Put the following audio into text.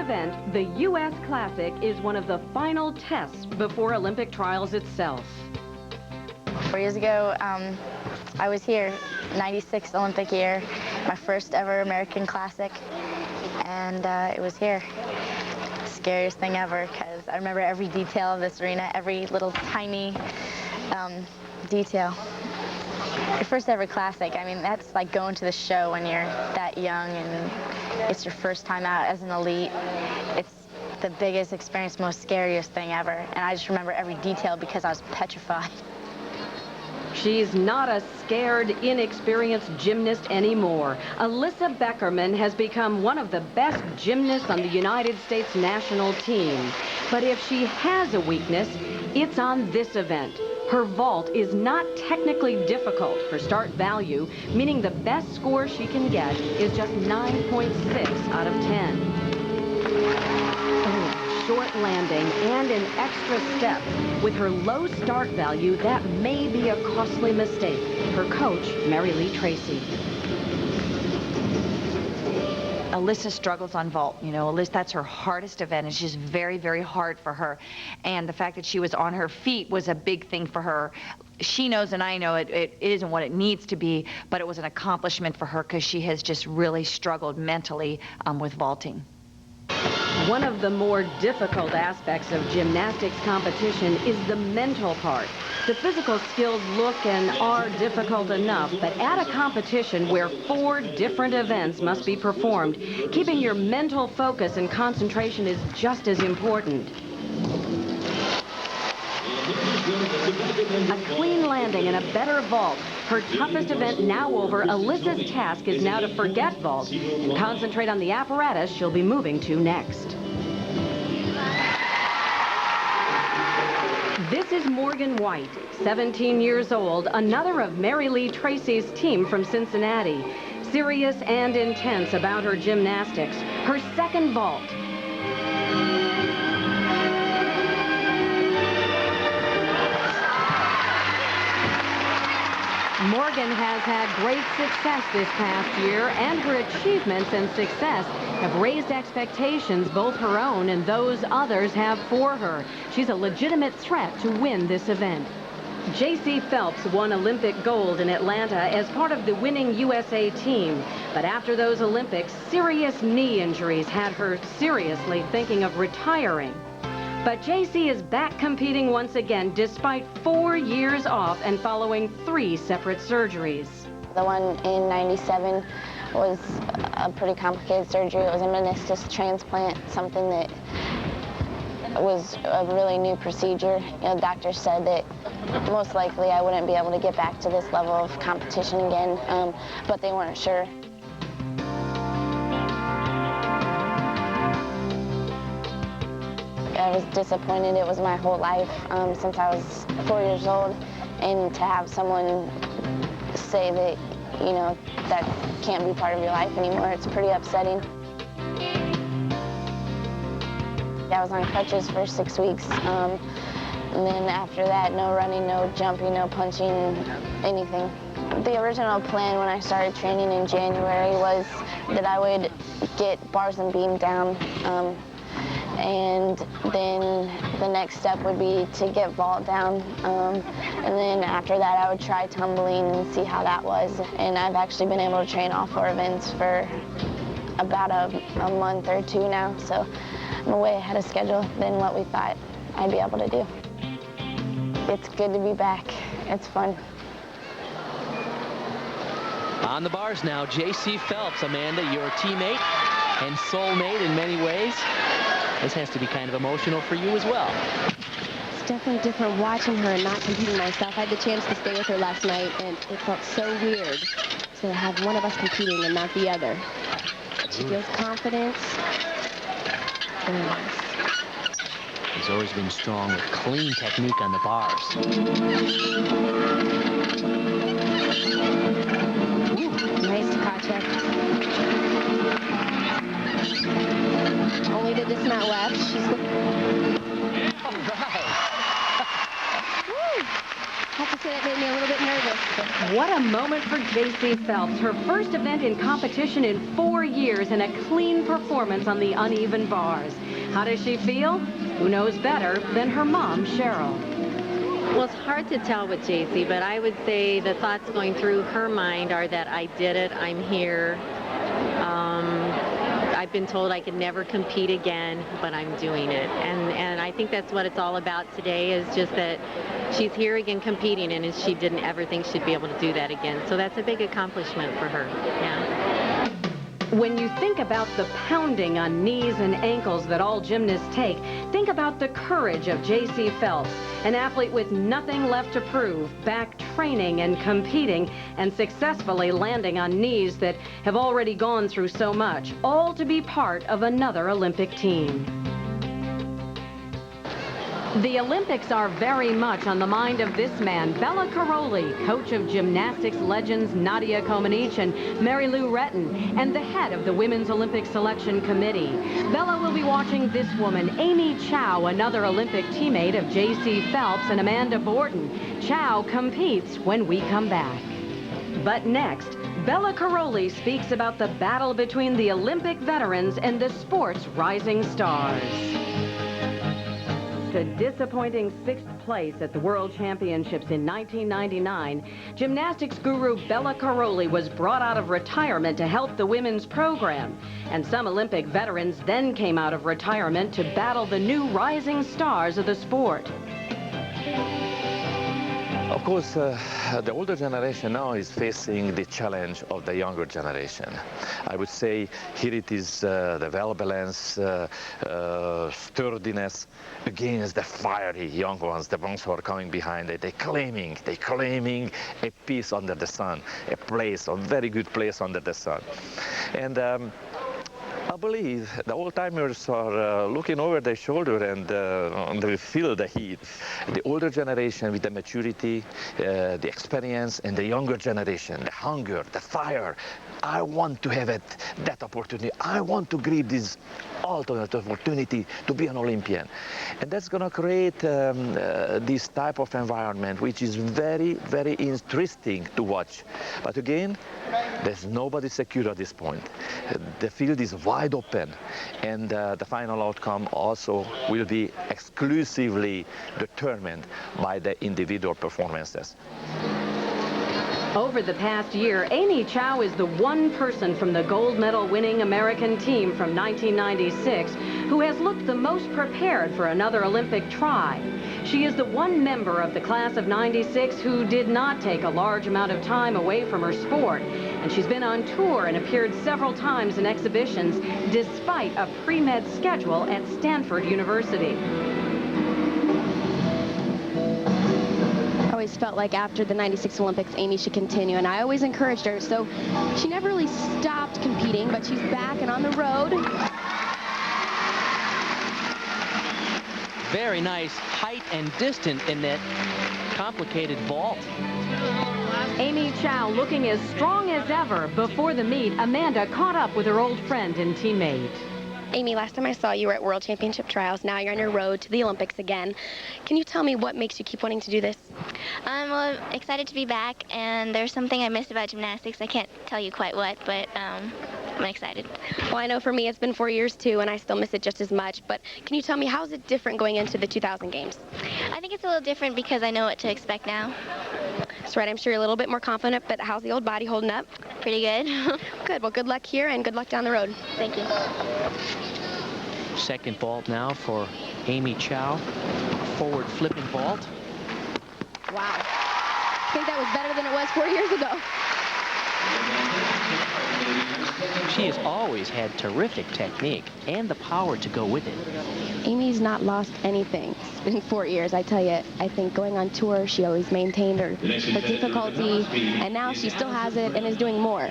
event, the U.S. Classic, is one of the final tests before Olympic trials itself. 4 years ago, I was here, 96 Olympic year, my first ever American Classic, and it was here. Scariest thing ever, because I remember every detail of this arena, every little tiny detail. Your first ever Classic, I mean, that's like going to the show when you're that young and it's your first time out as an elite. It's the biggest experience, most scariest thing ever, and I just remember every detail because I was petrified. She's not a scared, inexperienced gymnast anymore. Alyssa Beckerman has become one of the best gymnasts on the United States national team. But if she has a weakness, it's on this event. Her vault is not technically difficult for start value, meaning the best score she can get is just 9.6 out of 10. Short landing and an extra step. With her low start value, that may be a costly mistake. Her coach, Mary Lee Tracy. Alyssa struggles on vault. You know, Alyssa, that's her hardest event. It's just very, very hard for her. And the fact that she was on her feet was a big thing for her. She knows, and I know, it isn't what it needs to be, but it was an accomplishment for her because she has just really struggled mentally with vaulting. One of the more difficult aspects of gymnastics competition is the mental part. The physical skills look and are difficult enough, but at a competition where 4 different events must be performed, keeping your mental focus and concentration is just as important. A clean landing and a better vault. Her toughest event now over, Alyssa's task is now to forget vault and concentrate on the apparatus she'll be moving to next. This is Morgan White, 17 years old, another of Mary Lee Tracy's team from Cincinnati. Serious and intense about her gymnastics. Her second vault. Morgan has had great success this past year, and her achievements and success have raised expectations both her own and those others have for her. She's a legitimate threat to win this event. Jaycie Phelps won Olympic gold in Atlanta as part of the winning USA team. But after those Olympics, serious knee injuries had her seriously thinking of retiring. But Jaycie is back competing once again despite 4 years off and following 3 separate surgeries. The one in 97 was a pretty complicated surgery. It was a meniscus transplant, something that was a really new procedure. You know, doctors said that most likely I wouldn't be able to get back to this level of competition again, but they weren't sure. I was disappointed. It was my whole life since I was 4 years old, and to have someone say that, you know, that can't be part of your life anymore, it's pretty upsetting. I was on crutches for 6 weeks, and then after that, no running, no jumping, no punching, anything. The original plan when I started training in January was that I would get bars and beam down, and then the next step would be to get vault down, and then after that I would try tumbling and see how that was. And I've actually been able to train all 4 events for about a month or 2 now, so I'm way ahead of schedule than what we thought I'd be able to do. It's good to be back. It's fun. On the bars now, Jaycie Phelps. Amanda, your teammate and soulmate in many ways. This has to be kind of emotional for you as well. It's definitely different watching her and not competing myself. I had the chance to stay with her last night, and it felt so weird to have one of us competing and not the other. She feels confidence. Very nice. He's always been strong with clean technique on the bars. Ooh, nice spot check. Only to dismount left. She's have to say that made me a little bit nervous. What a moment for Jaycie Phelps. Her first event in competition in 4 years and a clean performance on the uneven bars. How does she feel? Who knows better than her mom, Cheryl? Well, it's hard to tell with Jaycie, but I would say the thoughts going through her mind are that I did it, I'm here. I've been told I could never compete again, but I'm doing it. And I think that's what it's all about today, is just that she's here again competing, and she didn't ever think she'd be able to do that again. So that's a big accomplishment for her, yeah. When you think about the pounding on knees and ankles that all gymnasts take, think about the courage of Jaycie Phelps, an athlete with nothing left to prove, back training and competing, and successfully landing on knees that have already gone through so much, all to be part of another Olympic team. The Olympics are very much on the mind of this man, Bela Karolyi, coach of gymnastics legends Nadia Comaneci and Mary Lou Retton, and the head of the Women's Olympic Selection Committee. Bela will be watching this woman, Amy Chow, another Olympic teammate of Jaycie Phelps and Amanda Borden. Chow competes when we come back. But next, Bela Karolyi speaks about the battle between the Olympic veterans and the sport's rising stars. A disappointing 6th place at the World Championships in 1999, gymnastics guru Bela Karolyi was brought out of retirement to help the women's program. And some Olympic veterans then came out of retirement to battle the new rising stars of the sport. Of course, the older generation now is facing the challenge of the younger generation. I would say here it is the well-balanced sturdiness against the fiery young ones, the ones who are coming behind it. They're claiming a piece under the sun, a place, a very good place under the sun. And I believe the old-timers are looking over their shoulder and they feel the heat. The older generation with the maturity, the experience, and the younger generation, the hunger, the fire. I want to have that opportunity. I want to grab this ultimate opportunity to be an Olympian. And that's going to create this type of environment, which is very, very interesting to watch. But again, there's nobody secure at this point. The field is wide open, and the final outcome also will be exclusively determined by the individual performances. Over the past year, Amy Chow is the one person from the gold medal winning American team from 1996 who has looked the most prepared for another Olympic try. She is the one member of the class of '96 who did not take a large amount of time away from her sport. And she's been on tour and appeared several times in exhibitions despite a pre-med schedule at Stanford University. I always felt like after the '96 Olympics, Amy should continue, and I always encouraged her. So she never really stopped competing, but she's back and on the road. Very nice height and distance in that complicated vault. Amy Chow looking as strong as ever. Before the meet, Amanda caught up with her old friend and teammate. Amy, last time I saw you were at World Championship trials. Now you're on your road to the Olympics again. Can you tell me what makes you keep wanting to do this? I'm excited to be back, and there's something I missed about gymnastics. I can't tell you quite what, but I'm excited. Well, I know for me it's been 4 years too, and I still miss it just as much. But can you tell me, how is it different going into the 2000 games? I think it's a little different because I know what to expect now. That's right. I'm sure you're a little bit more confident, but how's the old body holding up? Pretty good. Good. Well, good luck here, and good luck down the road. Thank you. Second vault now for Amy Chow. Forward flipping vault. Wow. I think that was better than it was 4 years ago. She has always had terrific technique and the power to go with it. Amy's not lost anything in 4 years. I tell you, I think going on tour, she always maintained her difficulty, and now she still has it and is doing more.